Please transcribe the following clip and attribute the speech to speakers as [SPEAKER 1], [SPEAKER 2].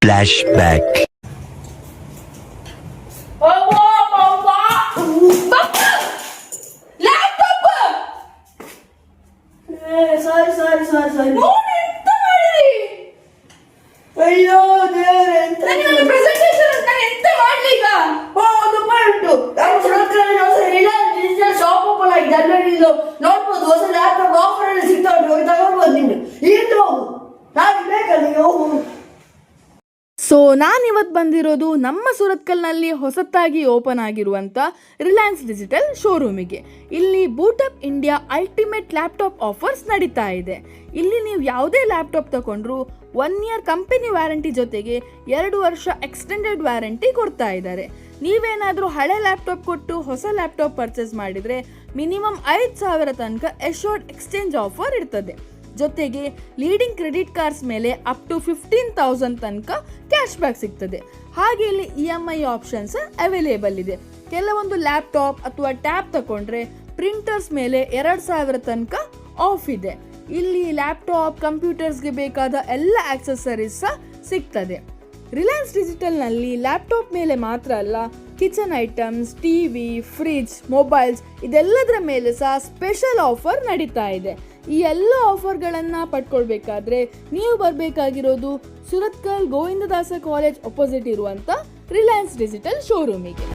[SPEAKER 1] Flashback.
[SPEAKER 2] ಸಾರಿ ಅಯ್ಯೋ ದೇವರೇ
[SPEAKER 3] presentation ಎಂತ ಮಾಡ್ಲಿ ಈಗ?
[SPEAKER 2] ಒಂದು ಉಂಟು ಶಾಪ್ ಓಪನ್ ಆಗಿದೆ ಅಲ್ಲಿ ನೋಡ್ಬೋದು ಹೊಸ ಲ್ಯಾಪ್ಟಾಪ್ ಆಫರ್ ಅಲ್ಲಿ ಸಿಗ್ತಾ ಉಂಟು ಹೋಗಿ ತಗೊಂಡ್ಬೋದು ನೀನು ಈಗ ಹೋಗು ನಾನು ಬೇಕಲ್ಲ ಹೋಗು.
[SPEAKER 3] ಸೊ ನಾನಿವತ್ತು ಬಂದಿರೋದು ನಮ್ಮ ಸುರತ್ಕಲ್ನಲ್ಲಿ ಹೊಸತಾಗಿ ಓಪನ್ ಆಗಿರುವಂಥ ರಿಲಯನ್ಸ್ ಡಿಜಿಟಲ್ ಶೋರೂಮಿಗೆ. ಇಲ್ಲಿ ಬೂಟಪ್ ಇಂಡಿಯಾ ಅಲ್ಟಿಮೇಟ್ ಲ್ಯಾಪ್ಟಾಪ್ ಆಫರ್ಸ್ ನಡೀತಾ ಇದೆ. ಇಲ್ಲಿ ನೀವು ಯಾವುದೇ ಲ್ಯಾಪ್ಟಾಪ್ ತಗೊಂಡ್ರು 1 year ಕಂಪನಿ ವ್ಯಾರಂಟಿ ಜೊತೆಗೆ 2 ವರ್ಷ ಎಕ್ಸ್ಟೆಂಡೆಡ್ ವ್ಯಾರಂಟಿ ಕೊಡ್ತಾ ಇದ್ದಾರೆ. ನೀವೇನಾದರೂ ಹಳೆ ಲ್ಯಾಪ್ಟಾಪ್ ಕೊಟ್ಟು ಹೊಸ ಲ್ಯಾಪ್ಟಾಪ್ ಪರ್ಚೇಸ್ ಮಾಡಿದರೆ ಮಿನಿಮಮ್ 5,000 ತನಕ ಎಶ್ಯೂರ್ಡ್ ಎಕ್ಸ್ಚೇಂಜ್ ಆಫರ್ ಇರ್ತದೆ. ಜೊತೆಗೆ ಲೀಡಿಂಗ್ ಕ್ರೆಡಿಟ್ ಕಾರ್ಡ್ಸ್ ಮೇಲೆ ಅಪ್ ಟು 15,000 ತನಕ ಕ್ಯಾಶ್ ಬ್ಯಾಕ್ ಸಿಗ್ತದೆ. ಹಾಗೆ ಇಲ್ಲಿ EMI ಆಪ್ಷನ್ಸ್ ಅವೈಲೇಬಲ್ ಇದೆ. ಕೆಲವೊಂದು ಲ್ಯಾಪ್ಟಾಪ್ ಅಥವಾ ಟ್ಯಾಬ್ ತಗೊಂಡ್ರೆ ಪ್ರಿಂಟರ್ಸ್ ಮೇಲೆ 2,000 ತನಕ ಆಫ್ ಇದೆ. ಇಲ್ಲಿ ಲ್ಯಾಪ್ಟಾಪ್ ಕಂಪ್ಯೂಟರ್ಸ್ಗೆ ಬೇಕಾದ ಎಲ್ಲ ಆಕ್ಸೆಸರೀಸ್ ಸಹ ಸಿಗ್ತದೆ. ರಿಲಯನ್ಸ್ ಡಿಜಿಟಲ್ನಲ್ಲಿ ಲ್ಯಾಪ್ಟಾಪ್ ಮೇಲೆ ಮಾತ್ರ ಅಲ್ಲ, kitchen items, TV, fridge, mobiles ಇದೆಲ್ಲದರ ಮೇಲೆ ಸಹ ಸ್ಪೆಷಲ್ ಆಫರ್ ನಡೀತಾ ಇದೆ. ಈ ಎಲ್ಲ ಆಫರ್ಗಳನ್ನು ಪಡ್ಕೊಳ್ಬೇಕಾದ್ರೆ ನೀವು ಬರಬೇಕಾಗಿರೋದು ಸುರತ್ಕಲ್ ಗೋವಿಂದದಾಸ ಕಾಲೇಜ್ ಅಪೋಸಿಟ್ ಇರುವಂಥ ರಿಲಯನ್ಸ್ ಡಿಜಿಟಲ್ ಶೋರೂಮಿಗೆ.